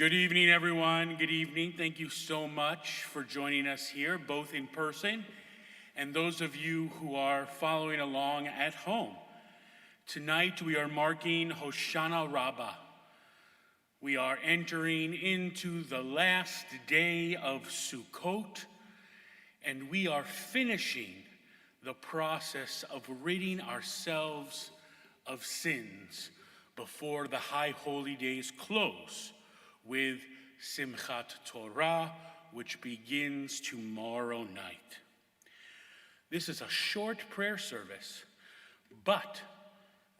Good evening, everyone. Good evening. Thank you so much for joining us here, both in person and those of you who are following along at home. Tonight, we are marking Hoshana Raba. We are entering into the last day of Sukkot, and we are finishing the process of ridding ourselves of sins before the high holy days close with Simchat Torah, which begins tomorrow night. This is a short prayer service, but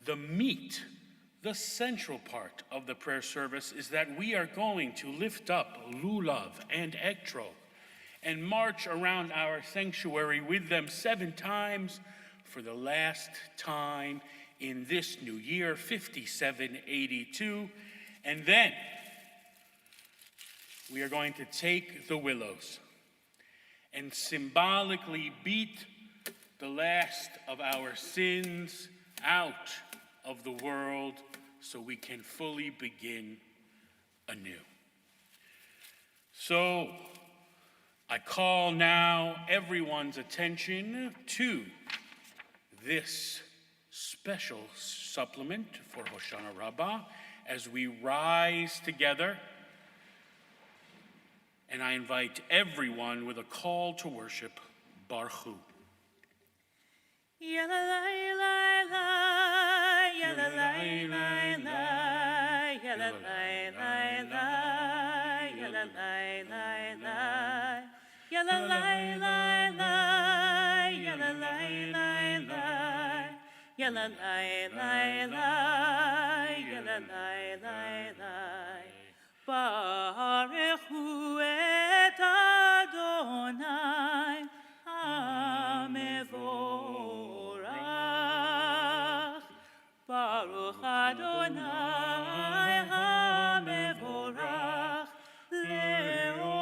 the meat, the central part of the prayer service is that we are going to lift up lulav and etrog and march around our sanctuary with them 7 times for the last time in this new year, 5782, and then we are going to take the willows and symbolically beat the last of our sins out of the world so we can fully begin anew. So I call now everyone's attention to this special supplement for Hoshana Raba as we rise together. And I invite everyone with a call to worship, Baruch Hu. Baruch Hu et Adonai HaMevorach. Baruch Adonai HaMevorach le'olam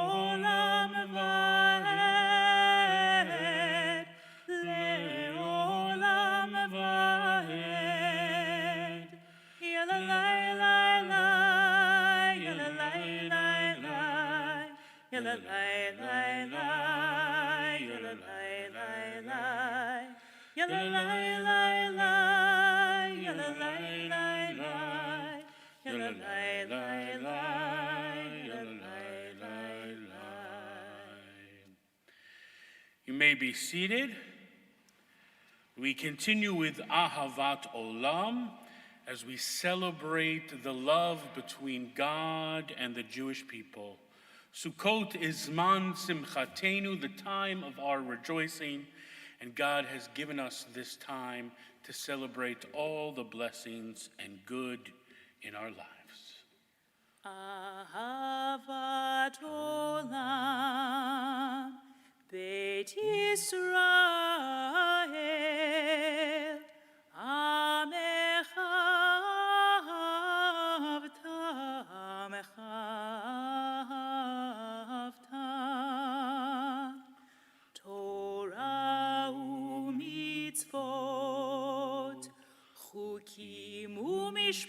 va'ed, le'olam va'ed. You may be seated. We continue with Ahavat Olam as we celebrate the love between God and the Jewish people. Sukkot is Zman Simchatenu, the time of our rejoicing, and God has given us this time to celebrate all the blessings and good in our lives. Ahavat Olam, Beit Yisrael, Amecha avta, Torah u'mitzvot, chukim u'mishpatim,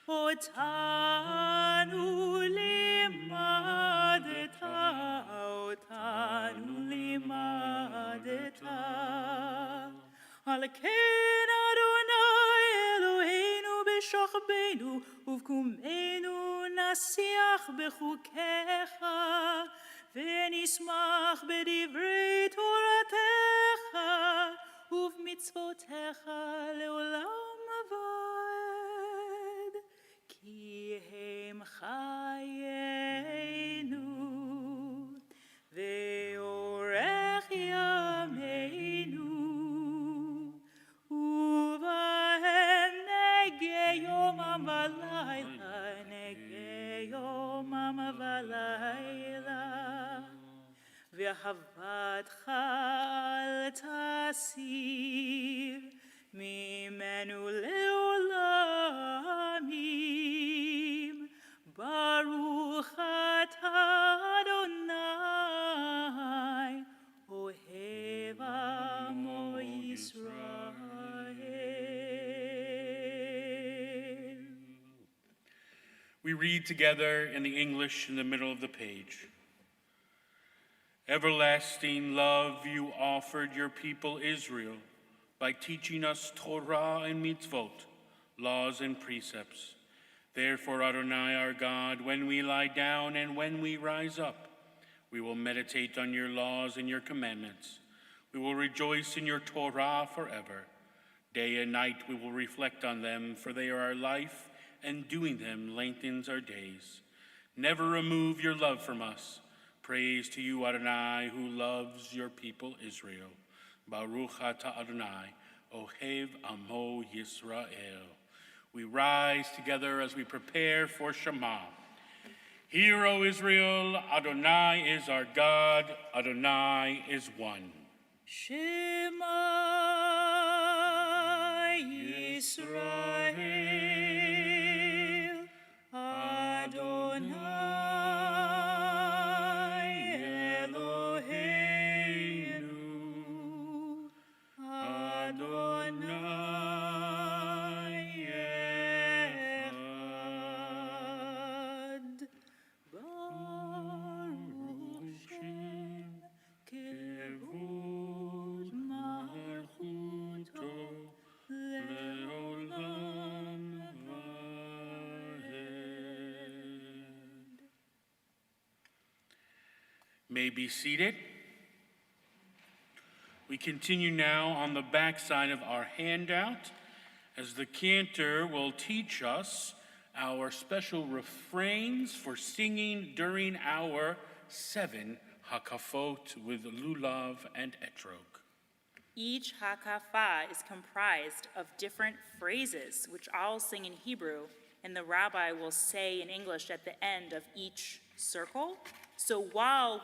otanu limadeta, al ken Adonai Eloheinu b'shachbenu uvkumenu nasiach b'chukecha v'nismach b'divrei Toratecha uv'mitzvotecha le'olam va'ed ki hem chayenu ve'orech yameinu uvahem negei yomam v'layla ve'havatcha al tasir mimenu le'olamim Baruch atah Adonai ohev amo Yisrael. We read together in the English in the middle of the page. Everlasting love you offered your people Israel by teaching us Torah and mitzvot, laws and precepts. Therefore, Adonai our God, when we lie down and when we rise up, we will meditate on your laws and your commandments. We will rejoice in your Torah forever. Day and night we will reflect on them, for they are our life, and doing them lengthens our days. Never remove your love from us. Praise to you, Adonai, who loves your people Israel. Baruch atah Adonai, Ohev Amo Yisrael. We rise together as we prepare for Shema. Hear, O Israel, Adonai is our God, Adonai is one. Shema Yisrael, Adonai Eloheinu, Adonai Echad. Baruch Shem Kevod Malchuto Leolam Vahed. May be seated. We continue now on the back side of our handout as the cantor will teach us our special refrains for singing during our 7 hakafot with lulav and etrog. Each hakafah is comprised of different phrases, which I'll sing in Hebrew, and the rabbi will say in English at the end of each circle. So while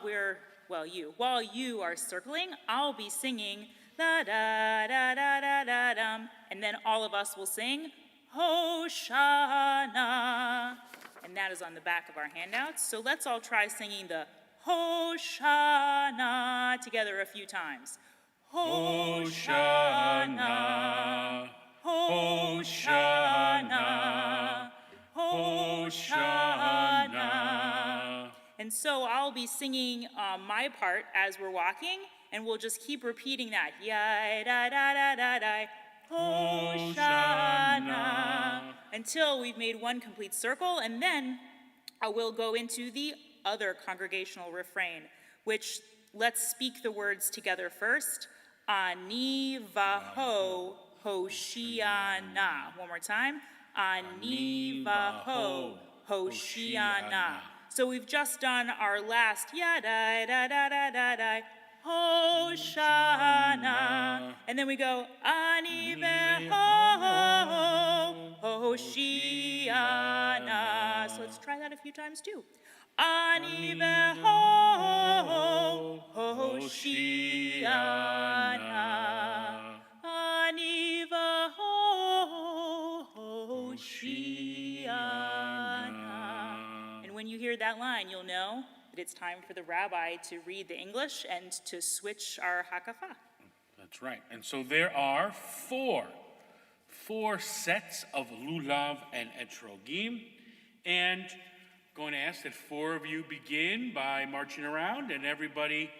you are circling, I'll be singing da da da da da da dum, and then all of us will sing Hoshana, and that is on the back of our handouts. So let's all try singing the Hoshana together a few times. Hoshana, Hoshana, Hoshana. And so I'll be singing my part as we're walking, and we'll just keep repeating that. Ya da da da da da. Hoshana. Until we've made one complete circle, and then I will go into the other congregational refrain, which let's speak the words together first. Ani vaho Hoshiana. One more time. Ani vaho Hoshiana. So we've just done our last ya da da da da da da Hoshana, and then we go Ani vaho Hoshiana. So let's try that a few times too. Ani vaho Hoshiana. Ani vaho Hoshiana. And when you hear that line, you'll know that it's time for the rabbi to read the English and to switch our hakafah. That's right. And so there are four sets of lulav and etrogim, and I'm going to ask that 4 of you begin by marching around and everybody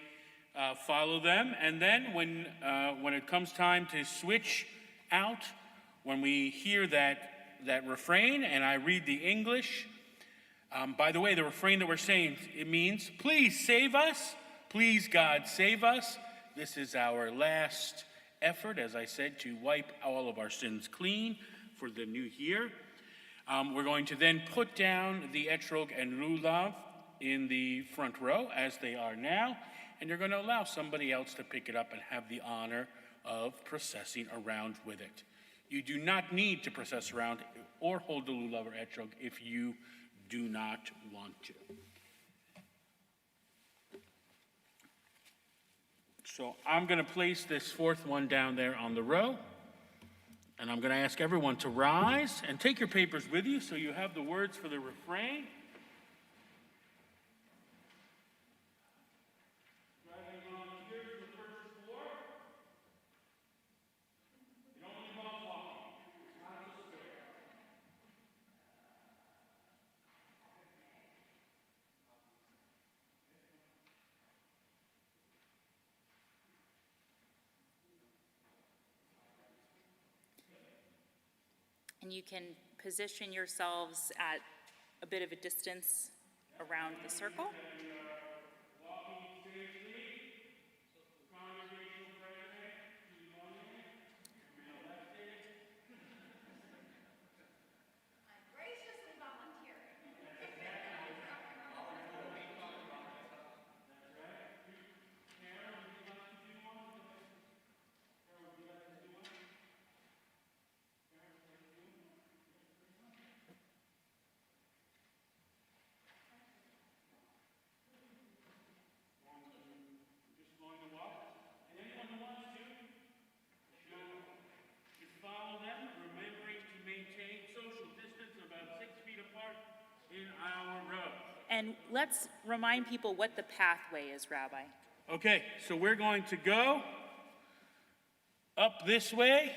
follow them. And then when it comes time to switch out, when we hear that refrain and I read the English, by the way, the refrain that we're saying, it means, please save us, please God save us. This is our last effort, as I said, to wipe all of our sins clean for the new year. We're going to then put down the etrog and lulav in the front row as they are now, and you're going to allow somebody else to pick it up and have the honor of processing around with it. You do not need to process around or hold the lulav or etrog if you do not want to. So I'm going to place this 4th one down there on the row, and I'm going to ask everyone to rise and take your papers with you so you have the words for the refrain. and you can position yourselves at a bit of a distance around the circle. And let's remind people what the pathway is, Rabbi. Okay, so we're going to go up this way,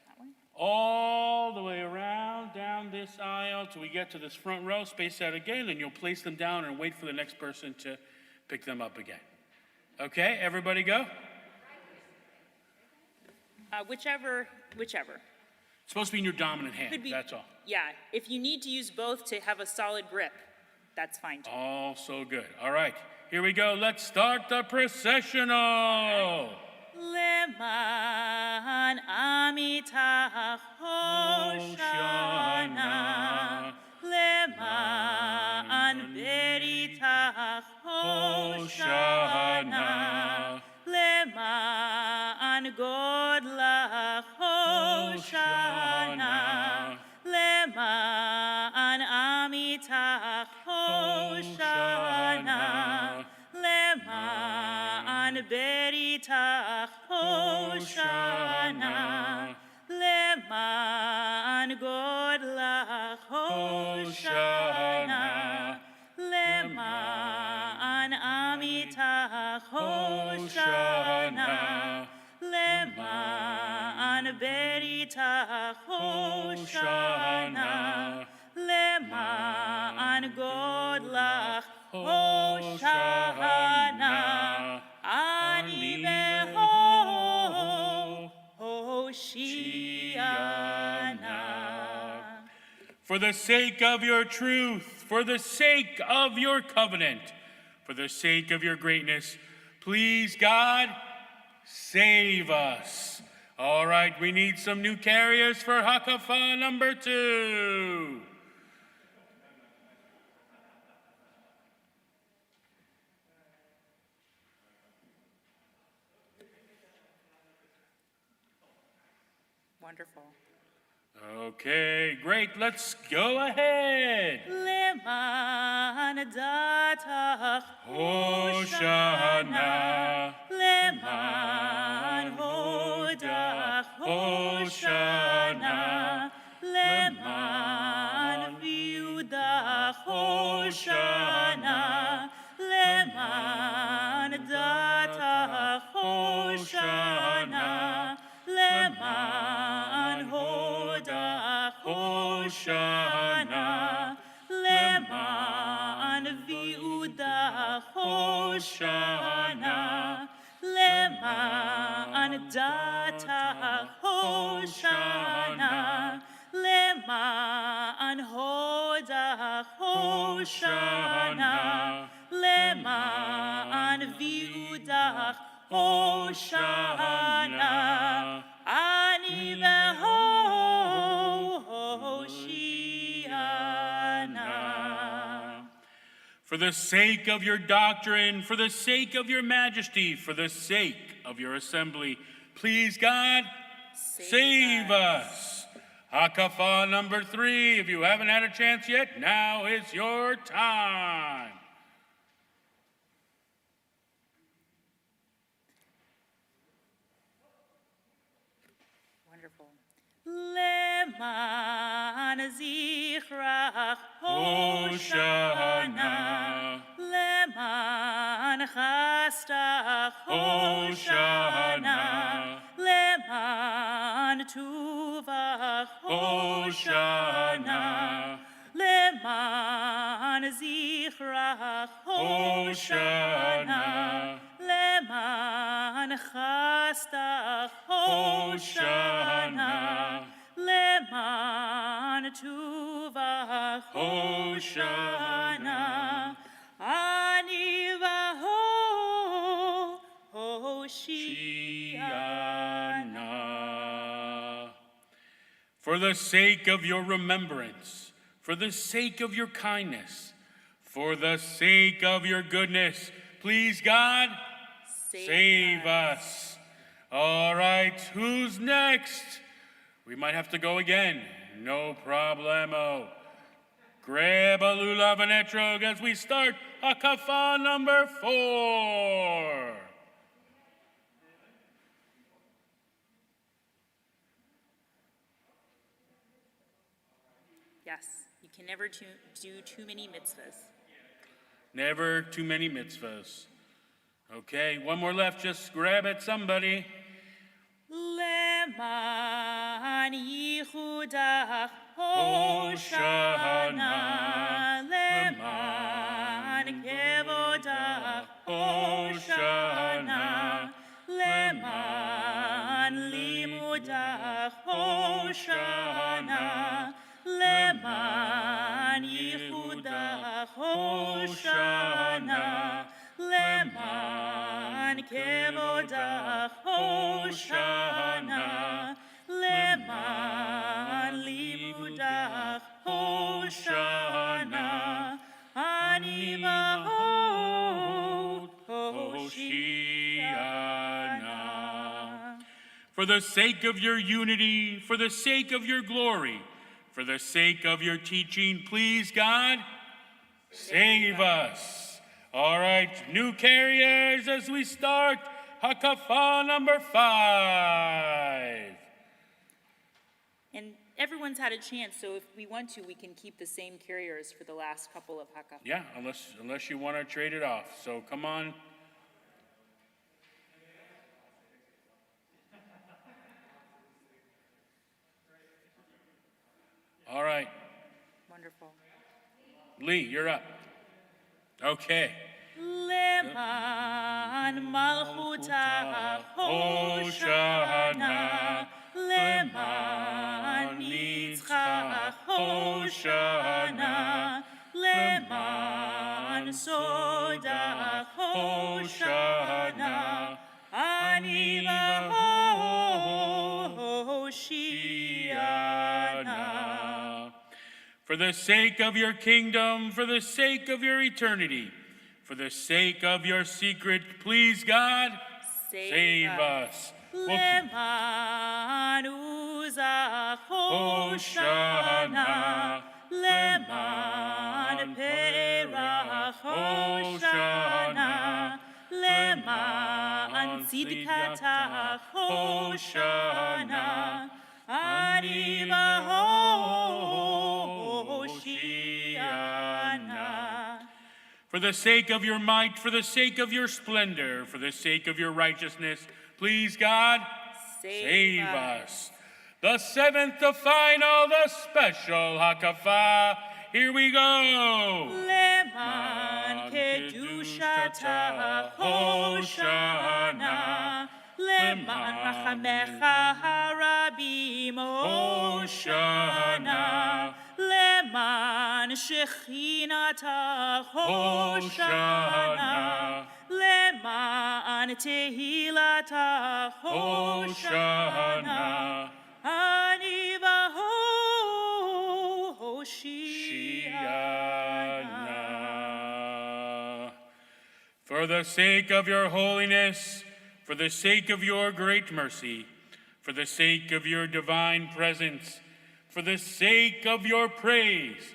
That way? all the way around, down this aisle till we get to this front row, space out again, and you'll place them down and wait for the next person to pick them up again. Okay, everybody go? Whichever. It's supposed to be in your dominant hand, Could be, that's all. Yeah, if you need to use both to have a solid grip, that's fine too. All so good. All right, here we go. Let's start the processional. Leman amitach Hoshana, Leman beritach Hoshana, Leman godlach Hoshana, Leman amitach Hoshana, Leman beritach Hoshana, Leman godlach Hoshana, Leman amitach Hoshana, Leman beritach Hoshana, Leman godlach Hoshana, ani beho Hoshiana. For the sake of your truth, for the sake of your covenant, for the sake of your greatness, please, God, save us. All right, we need some new carriers for Hakafa number 2. Wonderful. Okay, great. Let's go ahead. Leman datach Hoshana. Leman hodach Hoshana, Leman viudach Hoshana, Leman datach Hoshana, Leman hodach Hoshana, Leman viudach Hoshana, Leman datach Hoshana, Leman hodach Hoshana, Leman viudach Hoshana, ani beho Hoshiana. For the sake of your doctrine, for the sake of your majesty, for the sake of your assembly, please, God, save us. Hakafa number 3. If you haven't had a chance yet, now is your time. Wonderful. Leman zichrach Hoshana, Leman chastach Hoshana, Leman tuvach Hoshana, Leman zichrach Hoshana, Leman chastach Hoshana, Leman Hoshana, Ani v'ho, Hoshiana. For the sake of your remembrance, for the sake of your kindness, for the sake of your goodness, please, God, save us. All right, who's next? We might have to go again. No problemo. Grab a lulav and etrog as we start hakafa number 4. Yes, you can never do too many mitzvahs. Never too many mitzvahs. Okay, one more left. Just grab it, somebody. Leman yichudach Hoshana, leman kevodach Hoshana, leman limudach Hoshana, leman yichudach Hoshana, leman kevodach Hoshana, leman limudach Hoshana, ani v'ho, Hoshiana. For the sake of your unity, for the sake of your glory, for the sake of your teaching, please, God, save us. All right, new carriers as we start hakafa number 5. And everyone's had a chance, so if we want to, we can keep the same carriers for the last couple of hakafa. Yeah, unless you want to trade it off. So come on. All right. Wonderful. Lee, you're up. Okay. Leman malchuta Hoshana, leman nitzcha Hoshana, leman soda Hoshana, ani v'ho, Hoshiana. For the sake of your kingdom, for the sake of your eternity, for the sake of your secret, please, God, save us. Leman uzach Hoshana, leman perach Hoshana, leman tzidkatach Hoshana, ani v'ho, Hoshiana. For the sake of your might, for the sake of your splendor, for the sake of your righteousness, please, God, save us. The 7th, the final, the special hakafa. Here we go. Leman kedushata Hoshana, leman rachamecha harabim Hoshana, leman shechinata Hoshana, leman tehilata Hoshana, ani v'ho, Hoshiana. For the sake of your holiness, for the sake of your great mercy, for the sake of your divine presence, for the sake of your praise,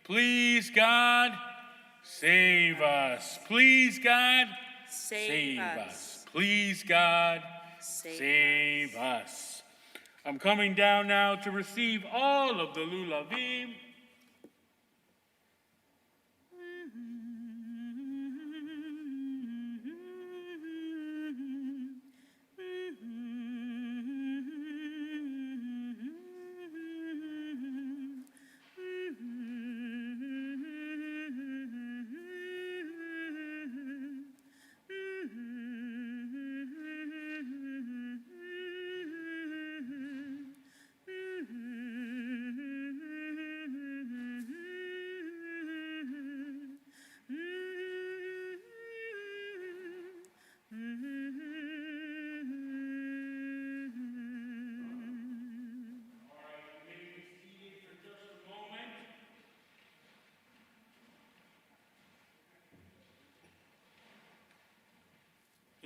please, God, save us. Please, God, save us. Please, God, save us. I'm coming down now to receive all of the lulavim.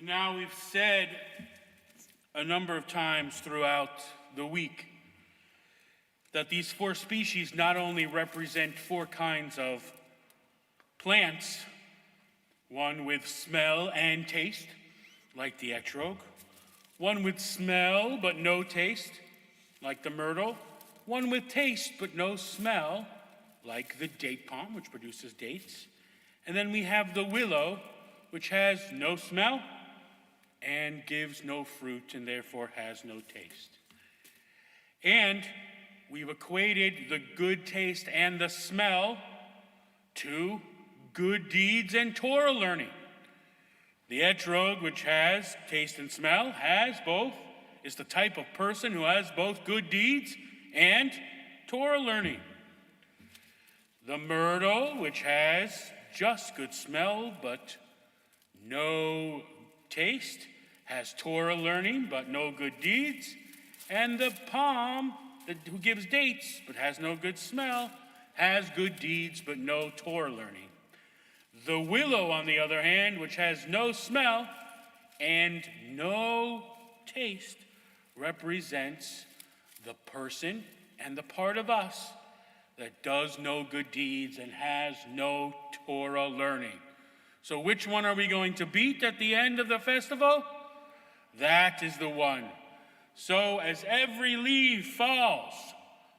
Now, we've said a number of times throughout the week that these 4 species not only represent 4 kinds of plants, one with smell and taste, like the etrog, one with smell but no taste, like the myrtle, one with taste but no smell, like the date palm, which produces dates, and then we have the willow, which has no smell and gives no fruit and therefore has no taste. And we've equated the good taste and the smell to good deeds and Torah learning. The etrog, which has taste and smell, is the type of person who has both good deeds and Torah learning. The myrtle, which has just good smell but no taste, has Torah learning but no good deeds. And the palm, who gives dates but has no good smell, has good deeds but no Torah learning. The willow, on the other hand, which has no smell and no taste, represents the person and the part of us that does no good deeds and has no Torah learning. So which one are we going to beat at the end of the festival? That is the one. So as every leaf falls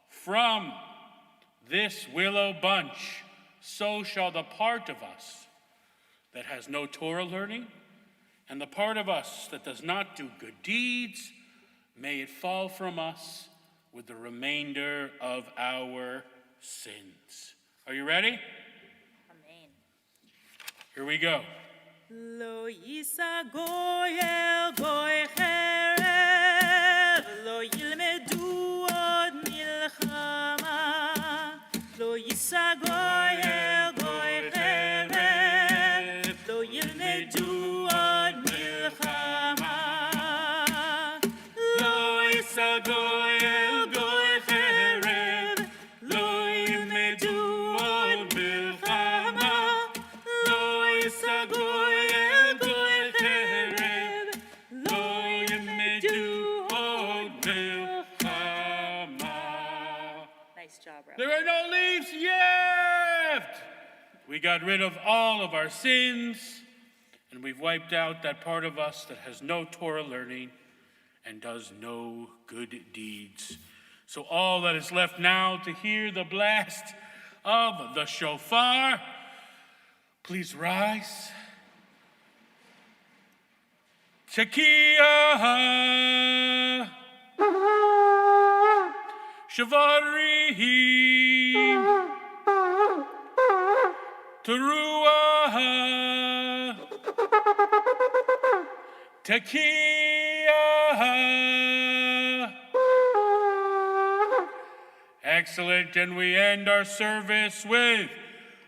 from this willow bunch, so shall the part of us that has no Torah learning and the part of us that does not do good deeds, may it fall from us with the remainder of our sins. Are you ready? Amen. Here we go. Lo yisa goy el goy cherev, lo yilmedu od milchama. Lo yisa goy el goy cherev, lo yilmedu od milchama. Lo yisa goy el goy cherev, lo yilmedu od milchama. Lo yisa goy el goy cherev, lo yilmedu od milchama. Nice job, Rob. There are no leaves yet! We got rid of all of our sins, and we've wiped out that part of us that has no Torah learning and does no good deeds. So all that is left now to hear the blast of the shofar. Please rise. Tekiah, Shavarim, Teruah, Tekiah. Excellent, and we end our service with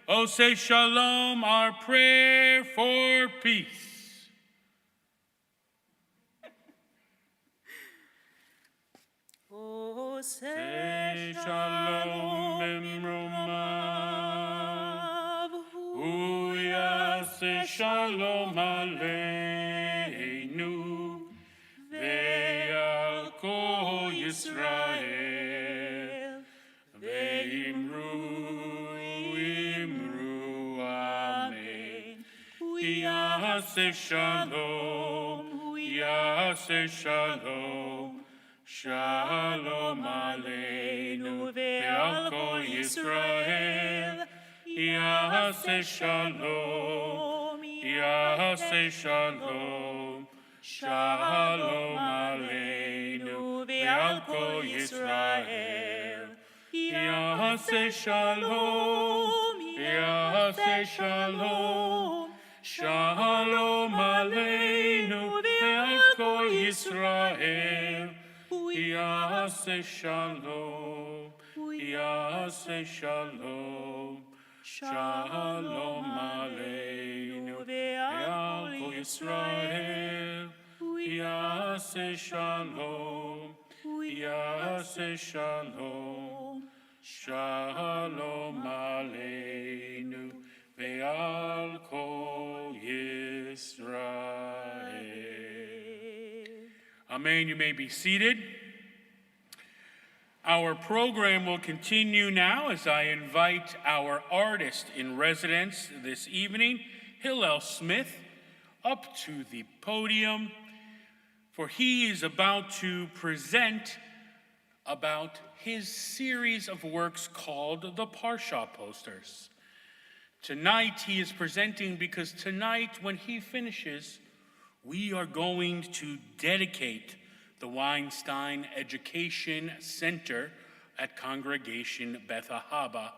Oseh Shalom, our prayer for peace. Oseh Shalom Bimromav, Hu Yaseh Shalom Aleinu, Ve'al Kol Yisrael, Ve'imru, Imru, Amen. Yaseh Shalom, Yaseh Shalom, Shalom Aleinu ve'al kol Yisrael, Yaseh Shalom, Yaseh Shalom, Shalom Aleinu ve'al kol Yisrael, Yaseh Shalom, Yaseh Shalom, Shalom Aleinu ve'al kol Yisrael. Yaseh Shalom, Yaseh Shalom, Shalom Aleinu ve'al kol Yisrael. Yaseh Shalom, Yaseh Shalom, Shalom Aleinu ve'al kol Yisrael. Amen. You may be seated. Our program will continue now as I invite our artist in residence this evening, Hillel Smith, up to the podium, for he is about to present about his series of works called the Parsha Posters. Tonight he is presenting because tonight when he finishes, we are going to dedicate the Weinstein Education Center at Congregation Beth Ahaba,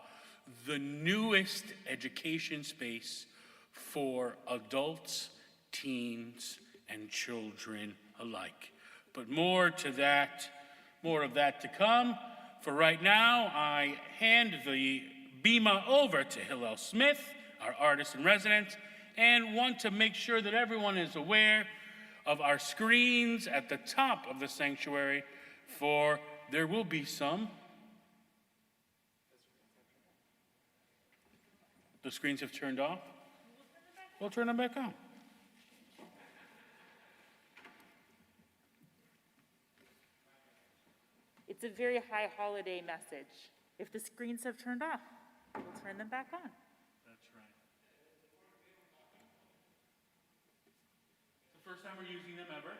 the newest education space for adults, teens, and children alike. But more of that to come. For right now, I hand the bima over to Hillel Smith, our artist in residence, and want to make sure that everyone is aware of our screens at the top of the sanctuary, for there will be some. The screens have turned off. We'll turn them back on. It's a very high holiday message. If the screens have turned off, we'll turn them back on. That's right. It's the first time we're using them ever.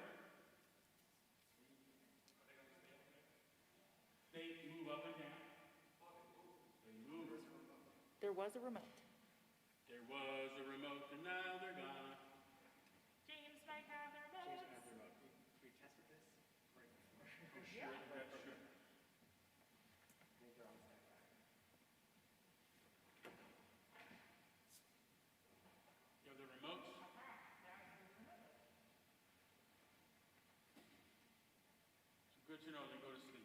They move up and down. They move. There was a remote. There was a remote, and now they're gone. James might have their remote. We tested this right before. Sure, that's true. I think they're on standby. You have the remotes? Good to know they go to sleep.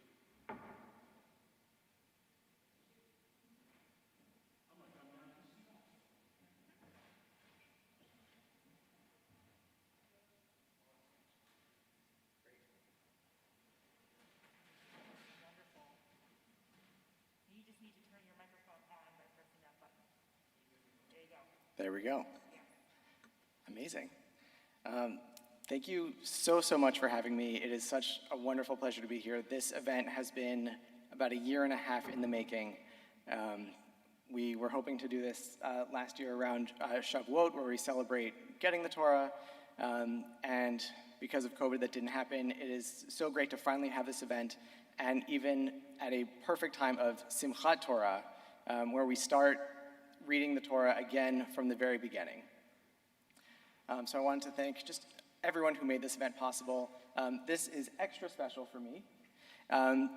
You just need to turn your microphone on by pressing that button. There you go. There we go. Amazing. Thank you so much for having me. It is such a wonderful pleasure to be here. This event has been about a year and a half in the making. We were hoping to do this last year around Shavuot, where we celebrate getting the Torah, and because of COVID that didn't happen. It is so great to finally have this event, and even at a perfect time of Simchat Torah, where we start reading the Torah again from the very beginning. So I wanted to thank just everyone who made this event possible. This is extra special for me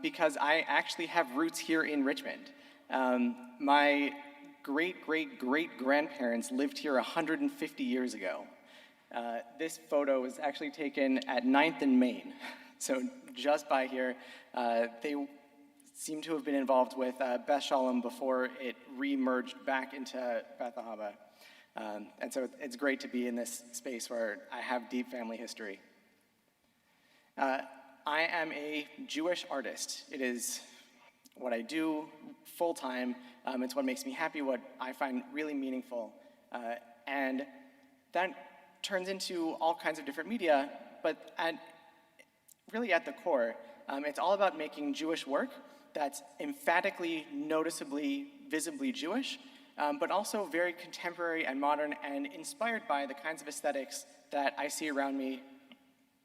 because I actually have roots here in Richmond. My great-great-great-grandparents lived here 150 years ago. This photo was actually taken at 9th and Main, so just by here. They seem to have been involved with Beth Shalom before it re-merged back into Beth Ahaba. And so it's great to be in this space where I have deep family history. I am a Jewish artist. It is what I do full-time. It's what makes me happy, what I find really meaningful. And that turns into all kinds of different media, but really at the core, it's all about making Jewish work that's emphatically, noticeably, visibly Jewish, but also very contemporary and modern and inspired by the kinds of aesthetics that I see around me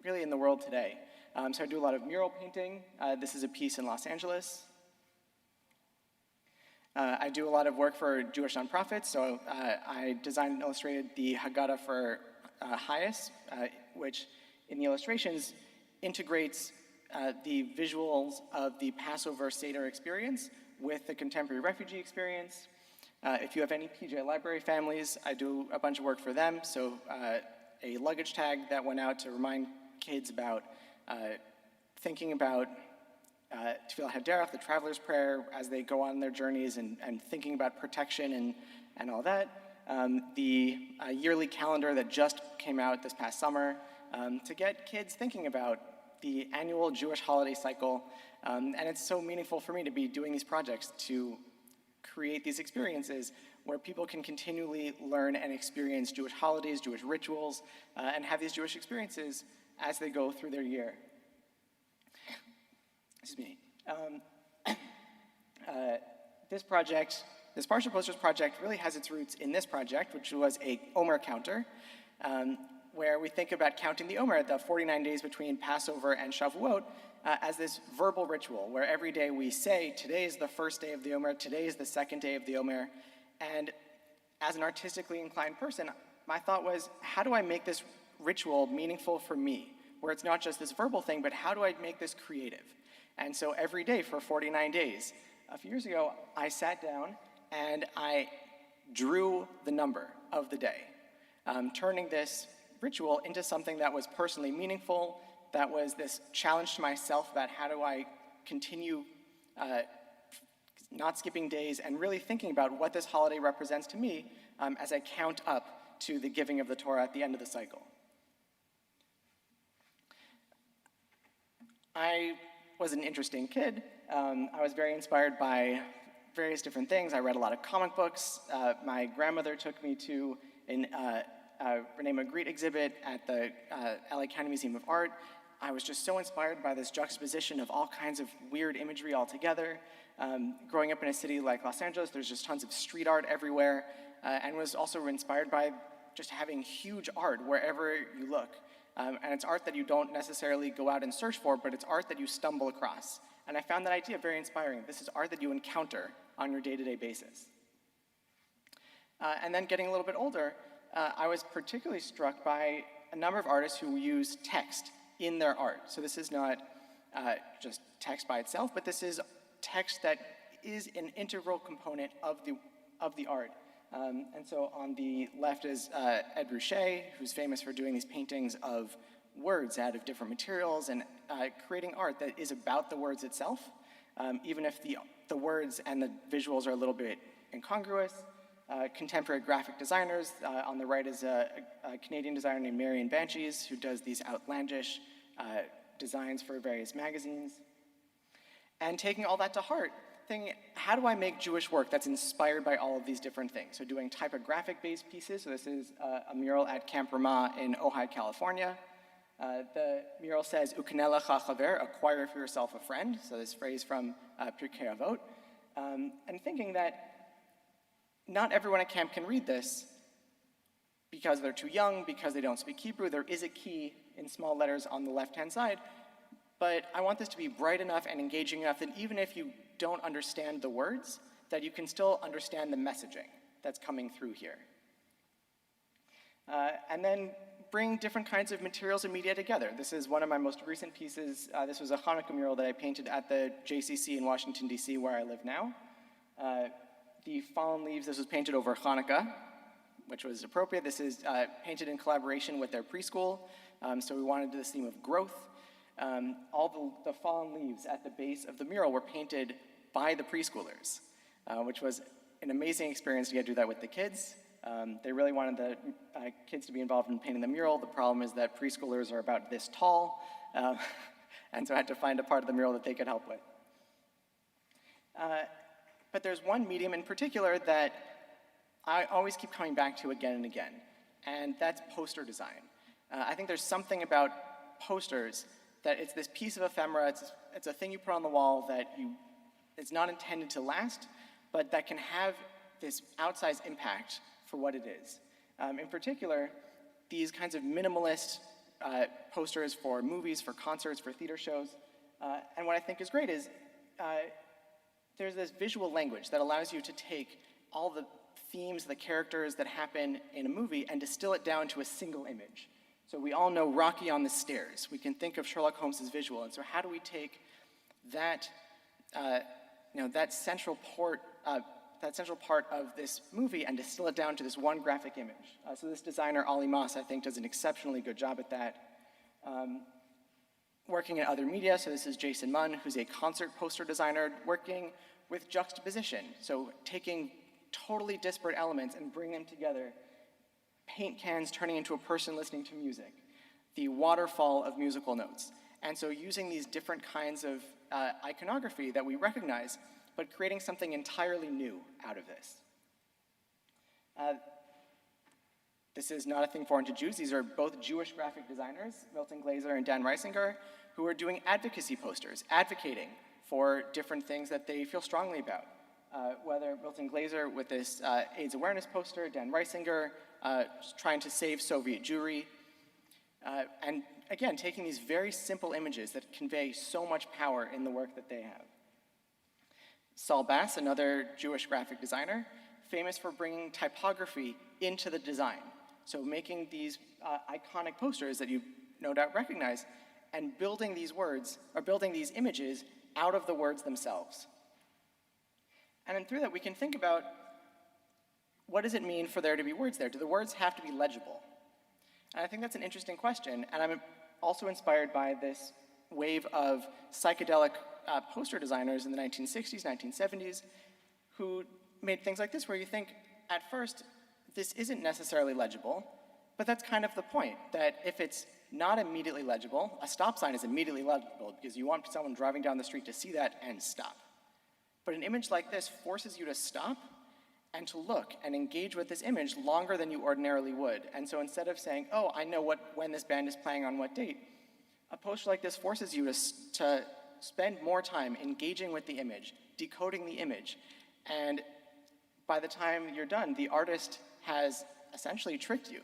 really in the world today. So I do a lot of mural painting. This is a piece in Los Angeles. I do a lot of work for Jewish nonprofits, so I designed and illustrated the Haggadah for Hayas, which in the illustrations integrates the visuals of the Passover Seder experience with the contemporary refugee experience. If you have any PJ Library families, I do a bunch of work for them, so a luggage tag that went out to remind kids about thinking about Tefillah Haderach, the Traveler's Prayer, as they go on their journeys and thinking about protection and all that. The yearly calendar that just came out this past summer to get kids thinking about the annual Jewish holiday cycle. And it's so meaningful for me to be doing these projects to create these experiences where people can continually learn and experience Jewish holidays, Jewish rituals, and have these Jewish experiences as they go through their year. excuse me, this project, this Parsha Posters project really has its roots in this project, which was a Omer counter, where we think about counting the Omer, the 49 days between Passover and Shavuot, as this verbal ritual, where every day we say, today is the first day of the Omer, today is the second day of the Omer, and as an artistically inclined person, my thought was, how do I make this ritual meaningful for me, where it's not just this verbal thing, but how do I make this creative? And so every day for 49 days, a few years ago, I sat down and I drew the number of the day, turning this ritual into something that was personally meaningful, that was this challenge to myself about how do I continue not skipping days and really thinking about what this holiday represents to me as I count up to the giving of the Torah at the end of the cycle. I was an interesting kid. I was very inspired by various different things. I read a lot of comic books. My grandmother took me to an Rene Magritte exhibit at the LA County Museum of Art. I was just so inspired by this juxtaposition of all kinds of weird imagery all together. Growing up in a city like Los Angeles, there's just tons of street art everywhere, and was also inspired by just having huge art wherever you look. And it's art that you don't necessarily go out and search for, but it's art that you stumble across. And I found that idea very inspiring. This is art that you encounter on your day-to-day basis. And then getting a little bit older, I was particularly struck by a number of artists who use text in their art. So this is not just text by itself, but this is text that is an integral component of the art. And so on the left is Ed Ruscha, who's famous for doing these paintings of words out of different materials and creating art that is about the words itself, even if the words and the visuals are a little bit incongruous. Contemporary graphic designers. On the right is a Canadian designer named Marion Banshees, who does these outlandish designs for various magazines. And taking all that to heart, thinking, how do I make Jewish work that's inspired by all of these different things? So doing typographic-based pieces. So this is a mural at Camp Ramah in Ojai, California. The mural says, "Ukaneh lecha chaver," acquire for yourself a friend. So this phrase from Pirkei Avot. And thinking that not everyone at camp can read this because they're too young, because they don't speak Hebrew. There is a key in small letters on the left-hand side, but I want this to be bright enough and engaging enough that even if you don't understand the words, that you can still understand the messaging that's coming through here. And then bring different kinds of materials and media together. This is one of my most recent pieces. This was a Hanukkah mural that I painted at the JCC in Washington, D.C., where I live now. The fallen leaves, this was painted over Hanukkah, which was appropriate. This is painted in collaboration with their preschool. So we wanted this theme of growth. All the fallen leaves at the base of the mural were painted by the preschoolers, which was an amazing experience to get to do that with the kids. They really wanted the kids to be involved in painting the mural. The problem is that preschoolers are about this tall, and so I had to find a part of the mural that they could help with. But there's one medium in particular that I always keep coming back to again and again, and that's poster design. I think there's something about posters that it's this piece of ephemera, it's a thing you put on the wall that it's not intended to last, but that can have this outsized impact for what it is. In particular, these kinds of minimalist posters for movies, for concerts, for theater shows, and what I think is great is there's this visual language that allows you to take all the themes, the characters that happen in a movie and distill it down to a single image. So we all know Rocky on the stairs. We can think of Sherlock Holmes' visual. And so how do we take that, that central part of this movie and distill it down to this one graphic image? So this designer, Ollie Moss, I think does an exceptionally good job at that. Working in other media, so this is Jason Munn, who's a concert poster designer, working with juxtaposition. So taking totally disparate elements and bringing them together. Paint cans turning into a person listening to music. The waterfall of musical notes. And so using these different kinds of iconography that we recognize, but creating something entirely new out of this. This is not a thing foreign to Jews. These are both Jewish graphic designers, Milton Glaser and Dan Reisinger, who are doing advocacy posters, advocating for different things that they feel strongly about. Whether Milton Glaser with this AIDS awareness poster, Dan Reisinger trying to save Soviet Jewry, and again, taking these very simple images that convey so much power in the work that they have. Saul Bass, another Jewish graphic designer, famous for bringing typography into the design. So making these iconic posters that you no doubt recognize and building these words, or building these images out of the words themselves. And then through that, we can think about what does it mean for there to be words there? Do the words have to be legible? And I think that's an interesting question, and I'm also inspired by this wave of psychedelic poster designers in the 1960s, 1970s, who made things like this, where you think, at first, this isn't necessarily legible, but that's kind of the point, that if it's not immediately legible, a stop sign is immediately legible because you want someone driving down the street to see that and stop. But an image like this forces you to stop and to look and engage with this image longer than you ordinarily would. And so instead of saying, oh, I know when this band is playing on what date, a poster like this forces you to spend more time engaging with the image, decoding the image. And by the time you're done, the artist has essentially tricked you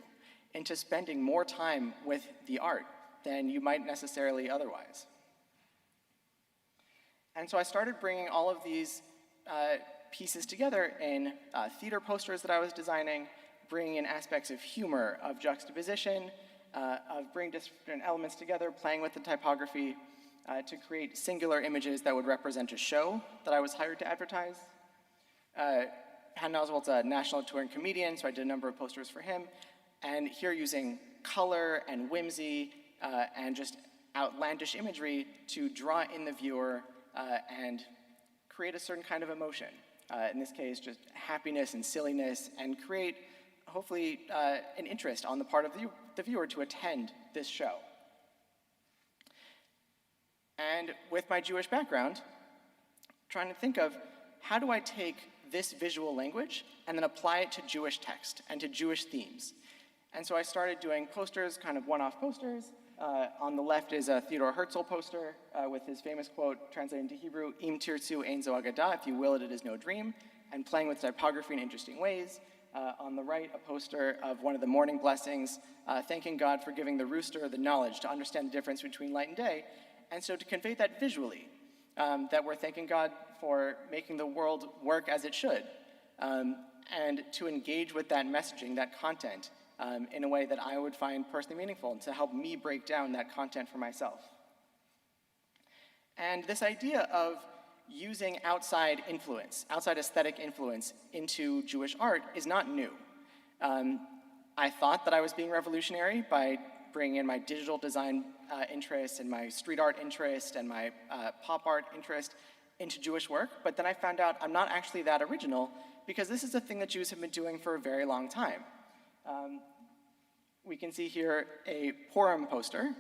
into spending more time with the art than you might necessarily otherwise. And so I started bringing all of these pieces together in theater posters that I was designing, bringing in aspects of humor, of juxtaposition, of bringing different elements together, playing with the typography to create singular images that would represent a show that I was hired to advertise. Patton Oswalt's a national touring comedian, so I did a number of posters for him. And here using color and whimsy and just outlandish imagery to draw in the viewer and create a certain kind of emotion. In this case, just happiness and silliness, and create, hopefully, an interest on the part of the viewer to attend this show. And with my Jewish background, trying to think of how do I take this visual language and then apply it to Jewish text and to Jewish themes. And so I started doing posters, kind of one-off posters. On the left is a Theodore Herzl poster with his famous quote translated into Hebrew, Im tirtzu ein zo agadah, if you will it is no dream, and playing with typography in interesting ways. On the right, a poster of one of the morning blessings, thanking God for giving the rooster the knowledge to understand the difference between light and day. And so to convey that visually, that we're thanking God for making the world work as it should, and to engage with that messaging, that content, in a way that I would find personally meaningful, and to help me break down that content for myself. And this idea of using outside influence, outside aesthetic influence into Jewish art is not new. I thought that I was being revolutionary by bringing in my digital design interest and my street art interest and my pop art interest into Jewish work, but then I found out I'm not actually that original, because this is a thing that Jews have been doing for a very long time. We can see here a Purim poster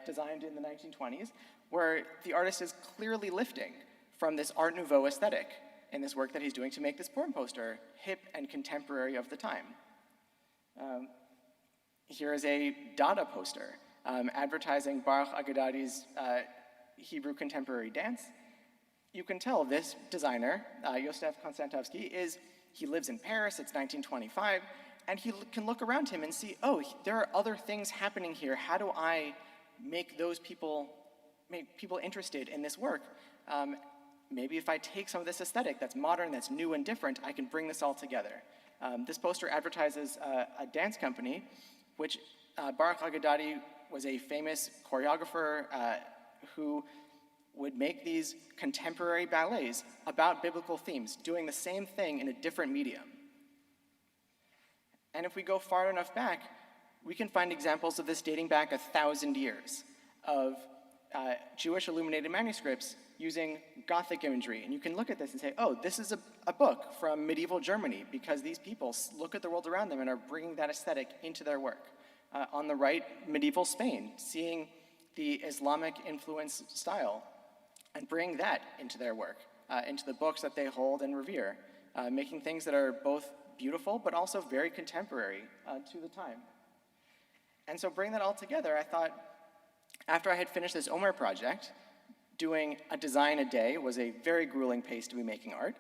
designed in the 1920s, where the artist is clearly lifting from this Art Nouveau aesthetic in this work that he's doing to make this Purim poster hip and contemporary of the time. Here is a Dada poster advertising Baruch Agadadi's Hebrew contemporary dance. You can tell this designer, Yosef Konstantovsky, he lives in Paris, it's 1925, and he can look around him and see, oh, there are other things happening here. How do I make people interested in this work? Maybe if I take some of this aesthetic that's modern, that's new and different, I can bring this all together. This poster advertises a dance company, which Baruch Agadadi was a famous choreographer who would make these contemporary ballets about biblical themes, doing the same thing in a different medium. And if we go far enough back, we can find examples of this dating back 1,000 years of Jewish illuminated manuscripts using Gothic imagery. And you can look at this and say, oh, this is a book from medieval Germany, because these people look at the world around them and are bringing that aesthetic into their work. On the right, medieval Spain, seeing the Islamic influence style and bring that into their work, into the books that they hold and revere, making things that are both beautiful, but also very contemporary to the time. And so bringing that all together, I thought, after I had finished this Omer project, doing a design a day was a very grueling pace to be making art.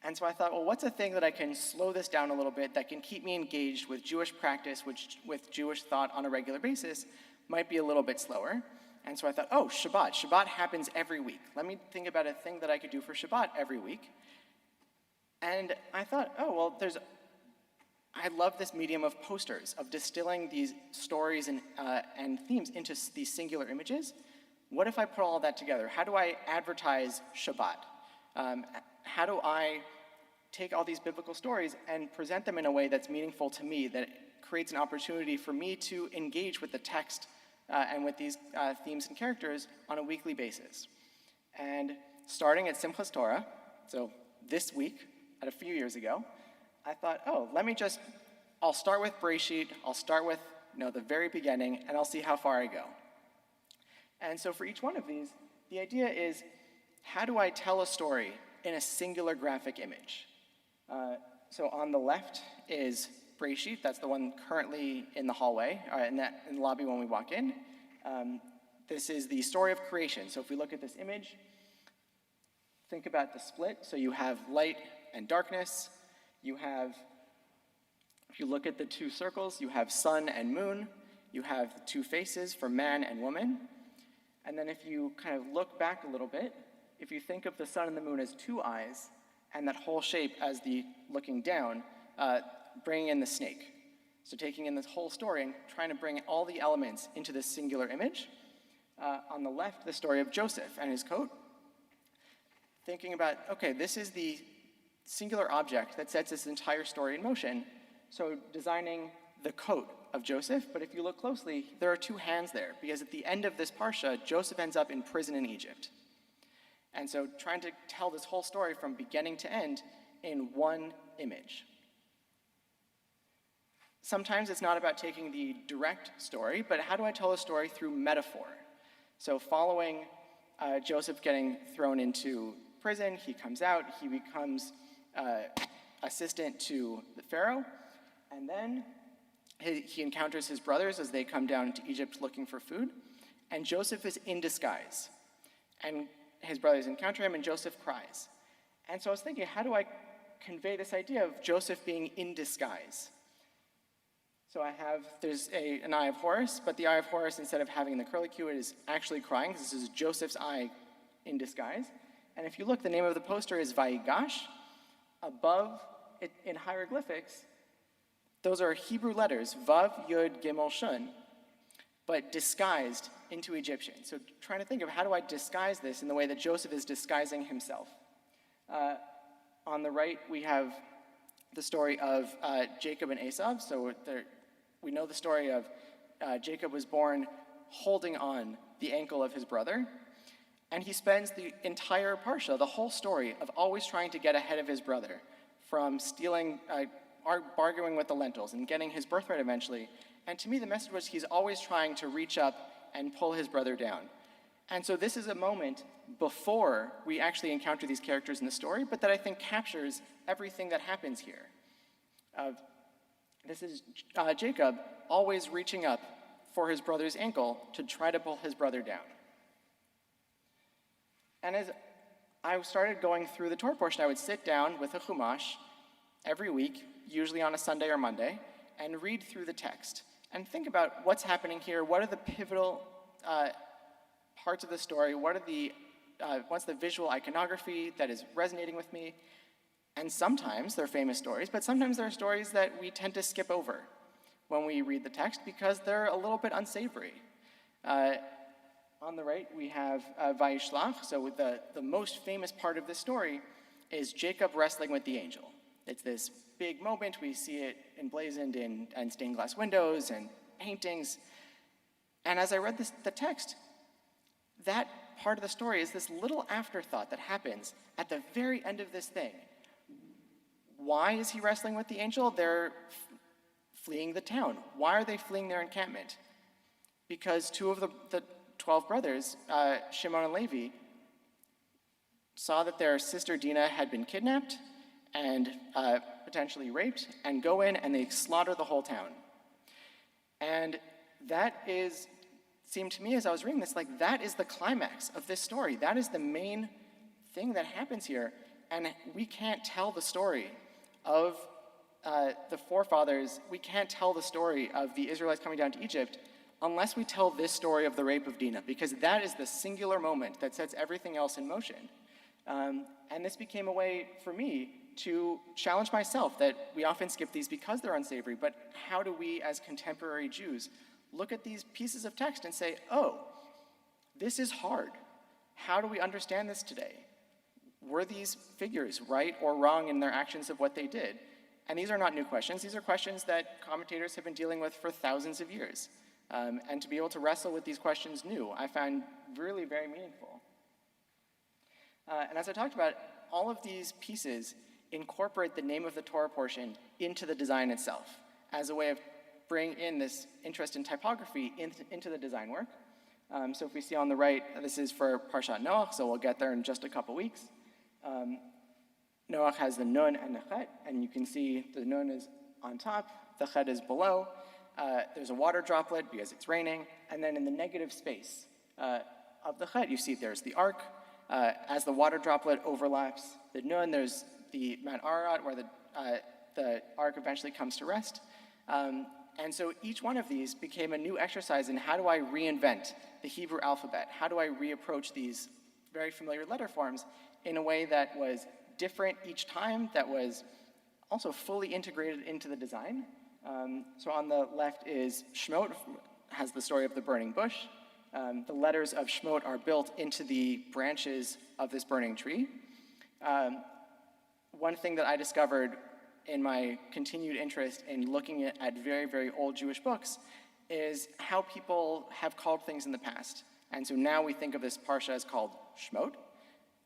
And so I thought, well, what's a thing that I can slow this down a little bit that can keep me engaged with Jewish practice, with Jewish thought on a regular basis, might be a little bit slower. And so I thought, oh, Shabbat. Shabbat happens every week. Let me think about a thing that I could do for Shabbat every week. And I thought, oh, well, I love this medium of posters, of distilling these stories and themes into these singular images. What if I put all that together? How do I advertise Shabbat? How do I take all these biblical stories and present them in a way that's meaningful to me, that creates an opportunity for me to engage with the text and with these themes and characters on a weekly basis? And starting at Simchas Torah, so this week, a few years ago, I thought, oh, I'll start with Bereshit, I'll start with the very beginning, and I'll see how far I go. And so for each one of these, the idea is, how do I tell a story in a singular graphic image? So on the left is Bereshit, that's the one currently in the hallway, in the lobby when we walk in. This is the story of creation. So if we look at this image, think about the split. So you have light and darkness. If you look at the two circles, you have sun and moon. You have the two faces for man and woman. And then if you kind of look back a little bit, if you think of the sun and the moon as two eyes, and that whole shape as the looking down, bringing in the snake. So taking in this whole story and trying to bring all the elements into this singular image. On the left, the story of Joseph and his coat. Thinking about, okay, this is the singular object that sets this entire story in motion. So designing the coat of Joseph, but if you look closely, there are two hands there, because at the end of this Parsha, Joseph ends up in prison in Egypt. And so trying to tell this whole story from beginning to end in one image. Sometimes it's not about taking the direct story, but how do I tell a story through metaphor? So following Joseph getting thrown into prison, he comes out, he becomes assistant to the Pharaoh, and then he encounters his brothers as they come down to Egypt looking for food, and Joseph is in disguise. And his brothers encounter him, and Joseph cries. And so I was thinking, how do I convey this idea of Joseph being in disguise? So there's an eye of Horus, but the eye of Horus, instead of having the curlicue, it is actually crying. This is Joseph's eye in disguise. And if you look, the name of the poster is Vayigash. Above it, in hieroglyphics, those are Hebrew letters, Vav, Yud, Gimel, Shun, but disguised into Egyptian. So trying to think of, how do I disguise this in the way that Joseph is disguising himself? On the right, we have the story of Jacob and Esau. So we know the story of Jacob was born holding on the ankle of his brother, and he spends the entire Parsha, the whole story, of always trying to get ahead of his brother, from stealing, bargaining with the lentils and getting his birthright eventually. And to me, the message was he's always trying to reach up and pull his brother down. And so this is a moment before we actually encounter these characters in the story, but that I think captures everything that happens here. This is Jacob always reaching up for his brother's ankle to try to pull his brother down. And as I started going through the Torah portion, I would sit down with a Chumash every week, usually on a Sunday or Monday, and read through the text and think about what's happening here, what are the pivotal parts of the story, what's the visual iconography that is resonating with me. And sometimes they're famous stories, but sometimes there are stories that we tend to skip over when we read the text because they're a little bit unsavory. On the right, we have Vayishlach. So the most famous part of this story is Jacob wrestling with the angel. It's this big moment. We see it emblazoned in stained glass windows and paintings. And as I read the text, that part of the story is this little afterthought that happens at the very end of this thing. Why is he wrestling with the angel? They're fleeing the town. Why are they fleeing their encampment? Because two of the 12 brothers, Shimon and Levi, saw that their sister Dinah had been kidnapped, and potentially raped, and go in and they slaughter the whole town. And that seemed to me as I was reading this, like that is the climax of this story. That is the main thing that happens here. And we can't tell the story of the forefathers, we can't tell the story of the Israelites coming down to Egypt unless we tell this story of the rape of Dinah, because that is the singular moment that sets everything else in motion. And this became a way for me to challenge myself that we often skip these because they're unsavory, but how do we as contemporary Jews look at these pieces of text and say, oh, this is hard. How do we understand this today? Were these figures right or wrong in their actions of what they did? And these are not new questions. These are questions that commentators have been dealing with for thousands of years. And to be able to wrestle with these questions new, I find really very meaningful. And as I talked about, all of these pieces incorporate the name of the Torah portion into the design itself as a way of bringing in this interest in typography into the design work. So if we see on the right, this is for Parshat Noach, so we'll get there in just a couple weeks. Noach has the nun and the chet, and you can see the nun is on top, the chet is below. There's a water droplet because it's raining, and then in the negative space of the chet, you see there's the ark. As the water droplet overlaps the nun, there's the Mount Ararat where the ark eventually comes to rest. And so each one of these became a new exercise in how do I reinvent the Hebrew alphabet? How do I reapproach these very familiar letter forms in a way that was different each time, that was also fully integrated into the design? So on the left is Shemot, has the story of the burning bush. The letters of Shemot are built into the branches of this burning tree. One thing that I discovered in my continued interest in looking at very, very old Jewish books is how people have called things in the past. And so now we think of this parsha as called Shemot.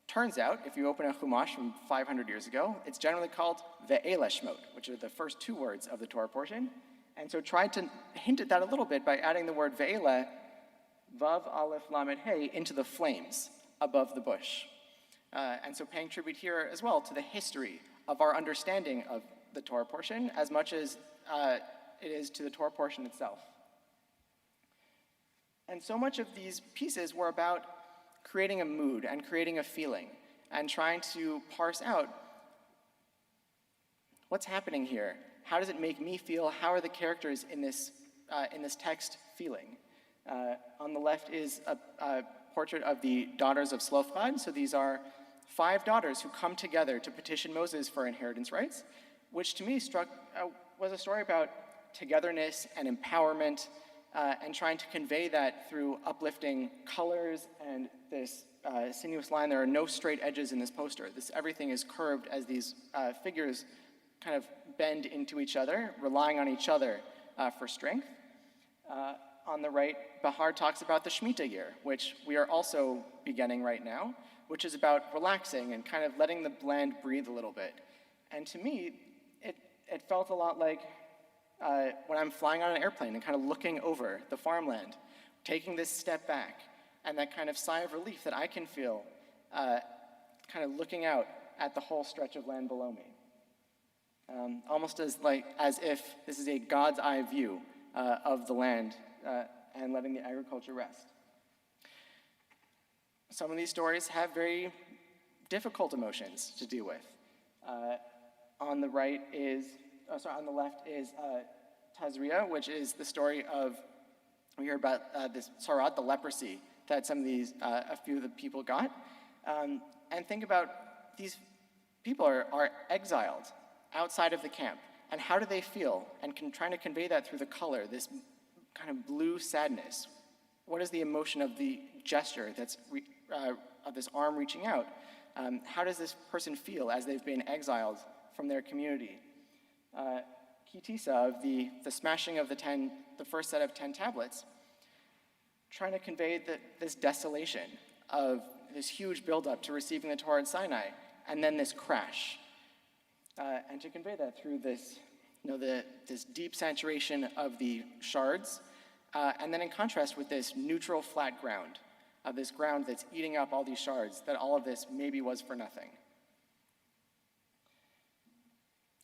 Turns out, if you open a Chumash from 500 years ago, it's generally called Ve'ele Shemot, which are the first two words of the Torah portion. And so tried to hint at that a little bit by adding the word Ve'ele, Vav Aleph Lamed Hey, into the flames above the bush. And so paying tribute here as well to the history of our understanding of the Torah portion as much as it is to the Torah portion itself. And so much of these pieces were about creating a mood and creating a feeling and trying to parse out what's happening here. How does it make me feel? How are the characters in this text feeling? On the left is a portrait of the daughters of Zelophehad. So these are 5 daughters who come together to petition Moses for inheritance rights, which to me was a story about togetherness and empowerment, and trying to convey that through uplifting colors and this sinuous line. There are no straight edges in this poster. Everything is curved as these figures kind of bend into each other, relying on each other for strength. On the right, Bahar talks about the Shemitah year, which we are also beginning right now, which is about relaxing and kind of letting the land breathe a little bit. And to me, it felt a lot like when I'm flying on an airplane and kind of looking over the farmland, taking this step back, and that kind of sigh of relief that I can feel kind of looking out at the whole stretch of land below me. Almost as if this is a God's eye view of the land and letting the agriculture rest. Some of these stories have very difficult emotions to deal with. On the left is Tazria, which is the story of, we hear about this Sarat, the leprosy that a few of the people got. And think about these people are exiled outside of the camp. And how do they feel? And trying to convey that through the color, this kind of blue sadness. What is the emotion of the gesture of this arm reaching out? How does this person feel as they've been exiled from their community? Kitisa, of the smashing of the first set of 10 tablets, trying to convey this desolation of this huge buildup to receiving the Torah at Sinai, and then this crash. And to convey that through this deep saturation of the shards, and then in contrast with this neutral flat ground, of this ground that's eating up all these shards, that all of this maybe was for nothing.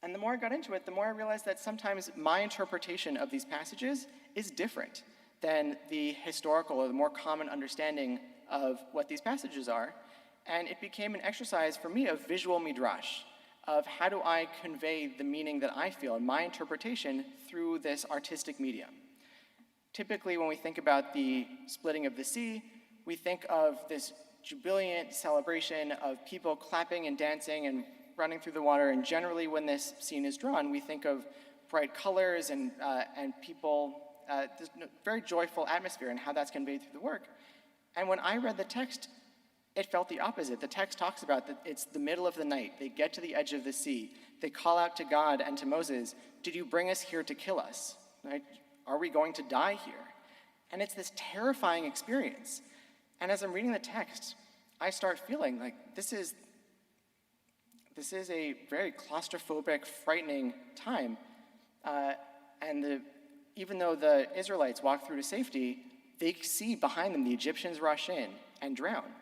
And the more I got into it, the more I realized that sometimes my interpretation of these passages is different than the historical or the more common understanding of what these passages are. And it became an exercise for me of visual midrash, of how do I convey the meaning that I feel and my interpretation through this artistic medium. Typically, when we think about the splitting of the sea, we think of this jubilant celebration of people clapping and dancing and running through the water. And generally, when this scene is drawn, we think of bright colors and people, this very joyful atmosphere and how that's conveyed through the work. And when I read the text, it felt the opposite. The text talks about that it's the middle of the night. They get to the edge of the sea. They call out to God and to Moses, "Did you bring us here to kill us? Right? Are we going to die here?" And it's this terrifying experience. And as I'm reading the text, I start feeling like this is a very claustrophobic, frightening time. Even though the Israelites walk through to safety, they see behind them the Egyptians rush in and drown.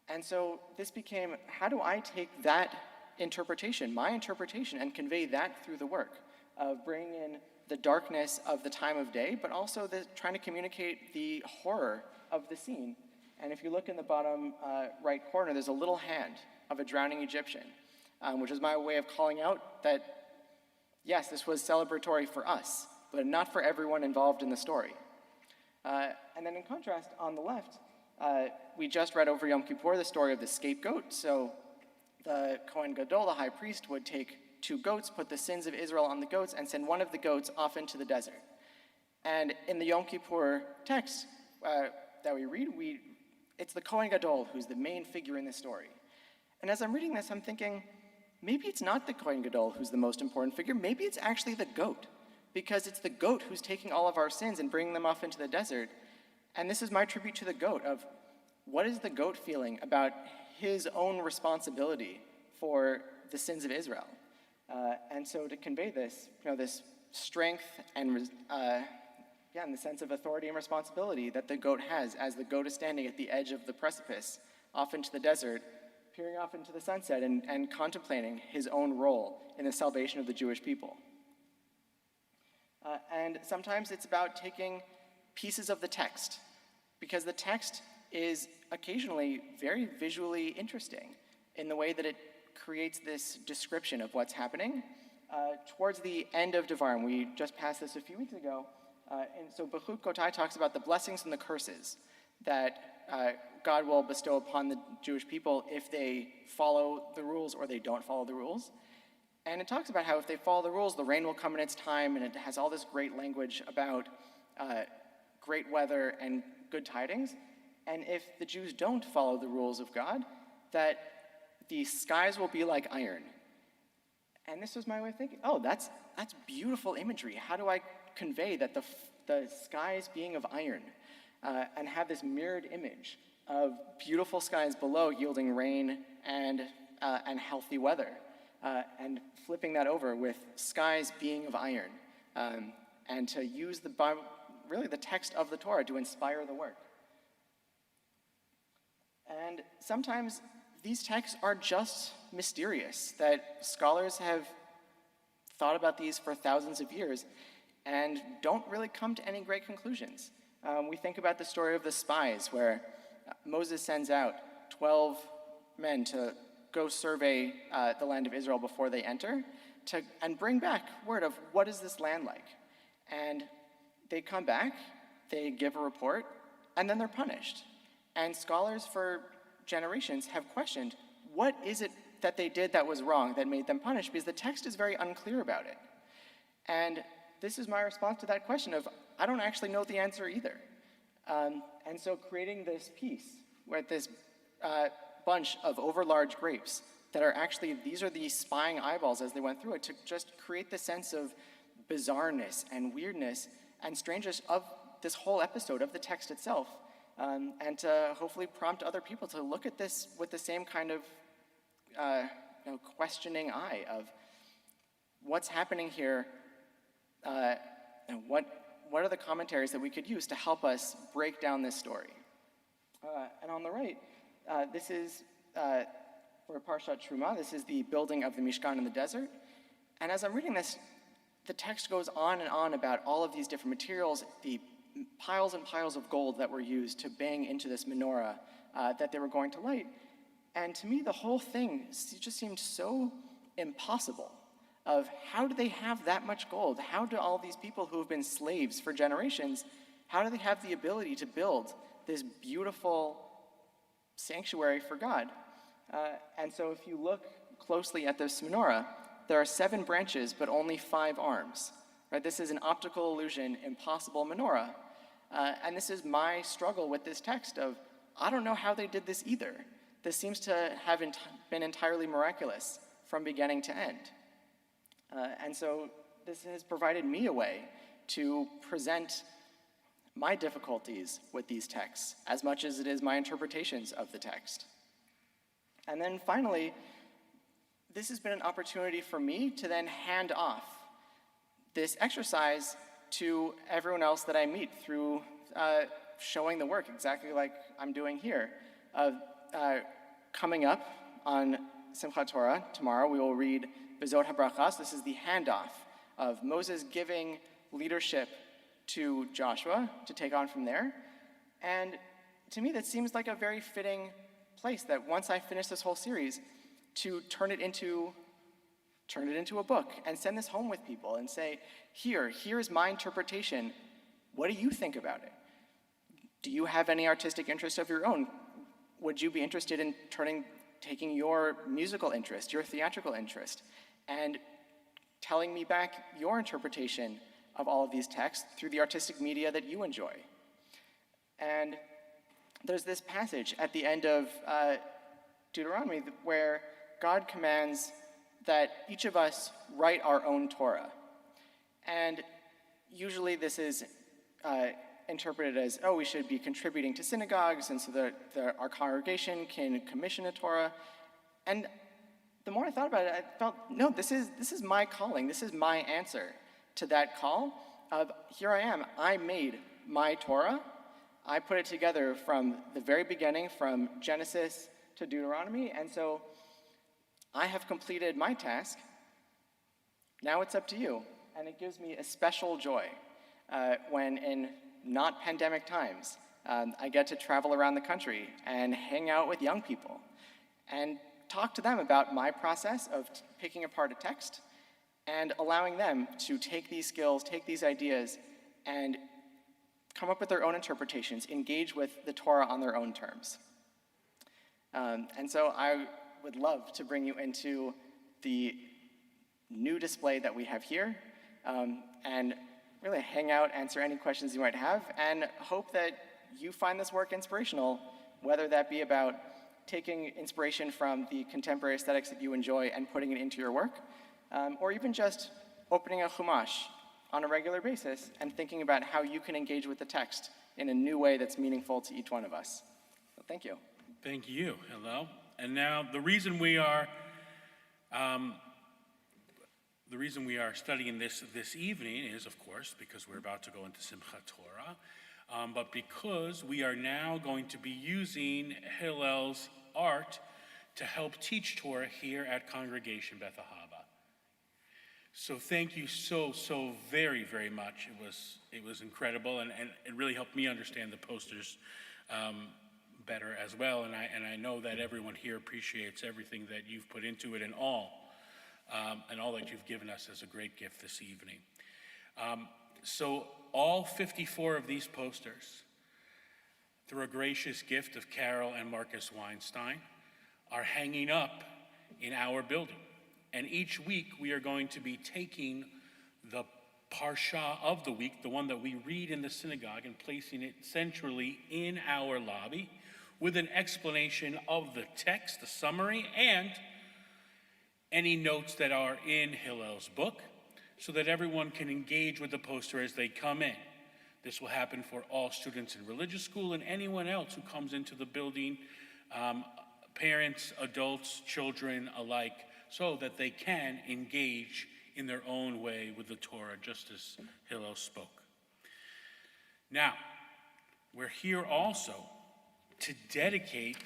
And so this became, how do I take that interpretation, my interpretation, and convey that through the work of bringing in the darkness of the time of day, but also trying to communicate the horror of the scene. And if you look in the bottom right corner, there's a little hand of a drowning Egyptian, which is my way of calling out that, yes, this was celebratory for us, but not for everyone involved in the story. And then in contrast, on the left, we just read over Yom Kippur the story of the scapegoat. So the Kohen Gadol, the high priest, would take 2 goats, put the sins of Israel on the goats, and send one of the goats off into the desert. And in the Yom Kippur text that we read, it's the Kohen Gadol who's the main figure in this story. And as I'm reading this, I'm thinking, maybe it's not the Kohen Gadol who's the most important figure. Maybe it's actually the goat, because it's the goat who's taking all of our sins and bringing them off into the desert. And this is my tribute to the goat of what is the goat feeling about his own responsibility for the sins of Israel. And so to convey this, this strength and the sense of authority and responsibility that the goat has as the goat is standing at the edge of the precipice off into the desert, peering off into the sunset and contemplating his own role in the salvation of the Jewish people. And sometimes it's about taking pieces of the text, because the text is occasionally very visually interesting in the way that it creates this description of what's happening. Towards the end of Devarim, we just passed this a few weeks ago, and so Bechut Kotai talks about the blessings and the curses that God will bestow upon the Jewish people if they follow the rules or they don't follow the rules. And it talks about how if they follow the rules, the rain will come in its time, and it has all this great language about great weather and good tidings. And if the Jews don't follow the rules of God, that the skies will be like iron. And this was my way of thinking, that's beautiful imagery. How do I convey that the skies being of iron and have this mirrored image of beautiful skies below yielding rain and healthy weather, and flipping that over with skies being of iron, and to use the text of the Torah to inspire the work. And sometimes these texts are just mysterious, that scholars have thought about these for thousands of years and don't really come to any great conclusions. We think about the story of the spies, where Moses sends out 12 men to go survey the land of Israel before they enter, and bring back word of what is this land like. And they come back, they give a report, and then they're punished. And scholars for generations have questioned, what is it that they did that was wrong that made them punished? Because the text is very unclear about it. And this is my response to that question of, I don't actually know the answer either. And so creating this piece where this bunch of overlarge grapes that are actually, these are the spying eyeballs as they went through it, to just create the sense of bizarreness and weirdness and strangeness of this whole episode of the text itself, and to hopefully prompt other people to look at this with the same kind of questioning eye of what's happening here, and what are the commentaries that we could use to help us break down this story. And on the right, this is, for Parshat Truma, this is the building of the Mishkan in the desert. And as I'm reading this, the text goes on and on about all of these different materials, the piles and piles of gold that were used to bang into this menorah that they were going to light. And to me, the whole thing just seemed so impossible of how do they have that much gold? How do all these people who have been slaves for generations, how do they have the ability to build this beautiful sanctuary for God? And so if you look closely at this menorah, there are 7 branches, but only 5 arms. Right? This is an optical illusion, impossible menorah. And this is my struggle with this text of, I don't know how they did this either. This seems to have been entirely miraculous from beginning to end. And so this has provided me a way to present my difficulties with these texts as much as it is my interpretations of the text. And then finally, this has been an opportunity for me to then hand off this exercise to everyone else that I meet through showing the work, exactly like I'm doing here. Coming up on Simchat Torah, tomorrow we will read Bezot HaBrachas. This is the handoff of Moses giving leadership to Joshua to take on from there. And to me, that seems like a very fitting place that once I finish this whole series, to turn it into a book and send this home with people and say, here is my interpretation. What do you think about it? Do you have any artistic interest of your own? Would you be interested in taking your musical interest, your theatrical interest, and telling me back your interpretation of all of these texts through the artistic media that you enjoy? And there's this passage at the end of Deuteronomy where God commands that each of us write our own Torah. And usually this is interpreted as, oh, we should be contributing to synagogues, and so that our congregation can commission a Torah. And the more I thought about it, I felt, no, this is my calling. This is my answer to that call of, here I am. I made my Torah. I put it together from the very beginning, from Genesis to Deuteronomy, and so I have completed my task. Now it's up to you. And it gives me a special joy when in not pandemic times, I get to travel around the country and hang out with young people and talk to them about my process of picking apart a text and allowing them to take these skills, take these ideas, and come up with their own interpretations, engage with the Torah on their own terms. And so I would love to bring you into the new display that we have here, and really hang out, answer any questions you might have, and hope that you find this work inspirational, whether that be about taking inspiration from the contemporary aesthetics that you enjoy and putting it into your work, or even just opening a chumash on a regular basis and thinking about how you can engage with the text in a new way that's meaningful to each one of us. So thank you. Thank you, Hillel. And now the reason we are studying this evening is, of course, because we're about to go into Simchat Torah, but because we are now going to be using Hillel's art to help teach Torah here at Congregation Beth Ahava. So thank you so very, very much. It was incredible, and it really helped me understand the posters better as well, and I know that everyone here appreciates everything that you've put into it and all that you've given us as a great gift this evening. So all 54 of these posters, through a gracious gift of Carol and Marcus Weinstein, are hanging up in our building. And each week we are going to be taking the Parsha of the week, the one that we read in the synagogue, and placing it centrally in our lobby with an explanation of the text, the summary, and any notes that are in Hillel's book, so that everyone can engage with the poster as they come in. This will happen for all students in religious school and anyone else who comes into the building, parents, adults, children alike, so that they can engage in their own way with the Torah, just as Hillel spoke. Now, we're here also to dedicate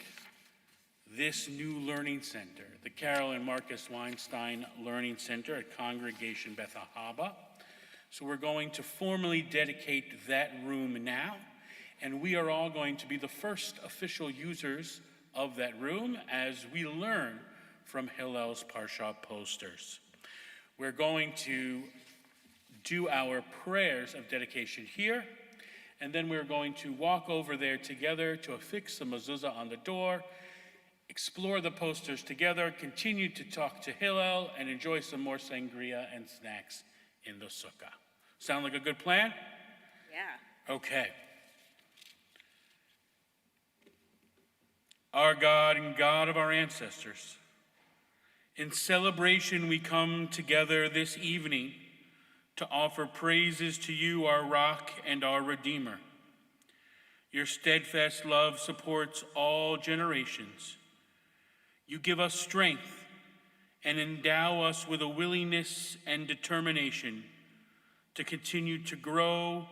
this new learning center, the Carol and Marcus Weinstein Learning Center at Congregation Beth Ahaba. So we're going to formally dedicate that room now, and we are all going to be the first official users of that room as we learn from Hillel's Parsha Posters. We're going to do our prayers of dedication here, and then we're going to walk over there together to affix the mezuzah on the door, explore the posters together, continue to talk to Hillel, and enjoy some more sangria and snacks in the sukkah. Sound like a good plan? Yeah. Okay. Our God and God of our ancestors, in celebration we come together this evening to offer praises to you, our rock and our redeemer. Your steadfast love supports all generations. You give us strength and endow us with a willingness and determination to continue to grow,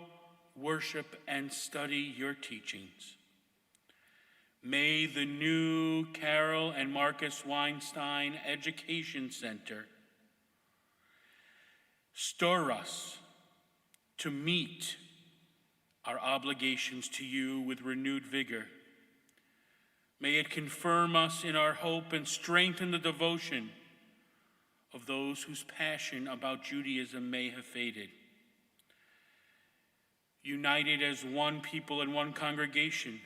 worship, and study your teachings. May the new Carol and Marcus Weinstein Education Center stir us to meet our obligations to you with renewed vigor. May it confirm us in our hope and strengthen the devotion of those whose passion about Judaism may have faded. United as one people and one congregation,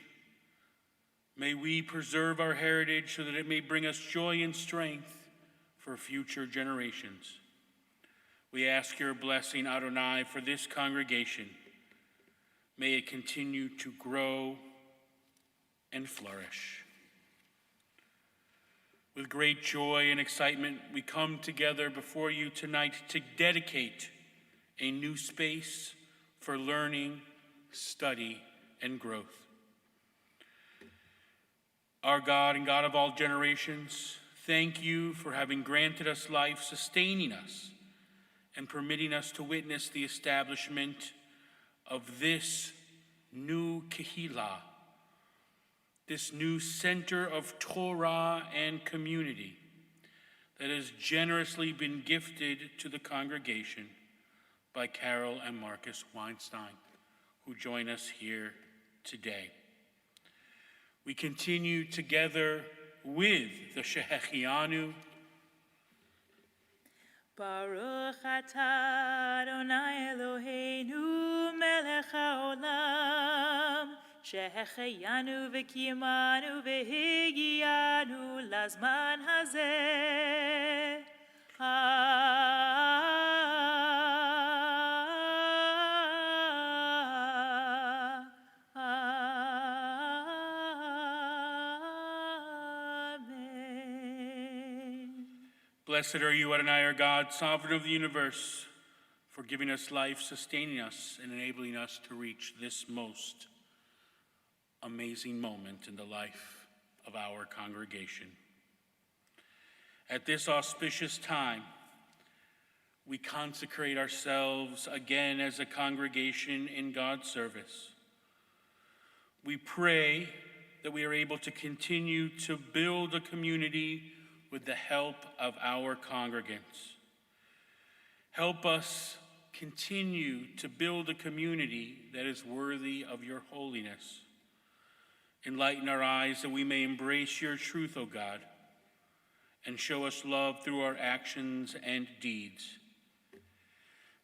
may we preserve our heritage so that it may bring us joy and strength for future generations. We ask your blessing, Adonai, for this congregation. May it continue to grow and flourish. With great joy and excitement, we come together before you tonight to dedicate a new space for learning, study, and growth. Our God and God of all generations, thank you for having granted us life, sustaining us, and permitting us to witness the establishment of this new Kehillah, this new center of Torah and community that has generously been gifted to the congregation by Carol and Marcus Weinstein, who join us here today. We continue together with the Shehechianu. Baruch atah Adonai Eloheinu melech haolam, shehechianu v'kiyamanu v'higianu lazman hazeh. Blessed are you, Adonai, our God, sovereign of the universe, for giving us life, sustaining us, and enabling us to reach this most amazing moment in the life of our congregation. At this auspicious time, we consecrate ourselves again as a congregation in God's service. We pray that we are able to continue to build a community with the help of our congregants. Help us continue to build a community that is worthy of your holiness. Enlighten our eyes that we may embrace your truth, O God, and show us love through our actions and deeds.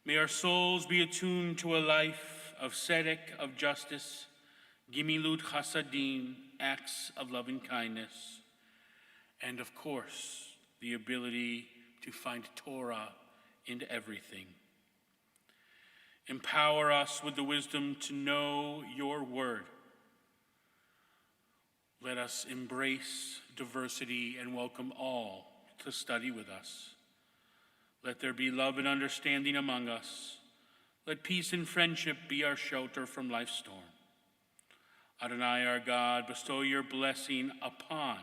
May our souls be attuned to a life of tzedek, of justice, gimilut chasadim, acts of loving kindness, and of course, the ability to find Torah in everything. Empower us with the wisdom to know your word. Let us embrace diversity and welcome all to study with us. Let there be love and understanding among us. Let peace and friendship be our shelter from life's storm. Adonai, our God, bestow your blessing upon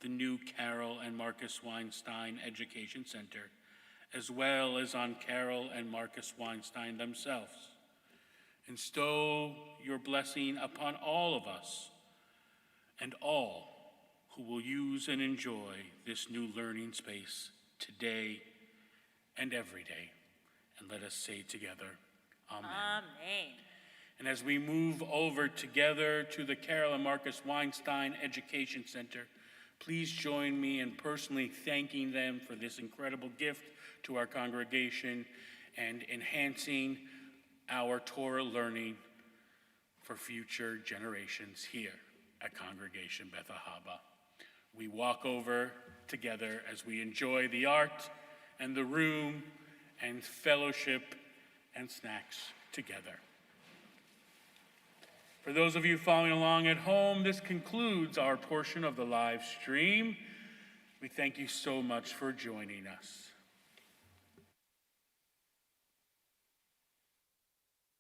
the new Carol and Marcus Weinstein Education Center, as well as on Carol and Marcus Weinstein themselves. Bestow your blessing upon all of us and all who will use and enjoy this new learning space today and every day. And let us say together, Amen. Amen. And as we move over together to the Carol and Marcus Weinstein Education Center, please join me in personally thanking them for this incredible gift to our congregation and enhancing our Torah learning for future generations here at Congregation Beth Ahava. We walk over together as we enjoy the art and the room and fellowship and snacks together. For those of you following along at home, this concludes our portion of the live stream. We thank you so much for joining us.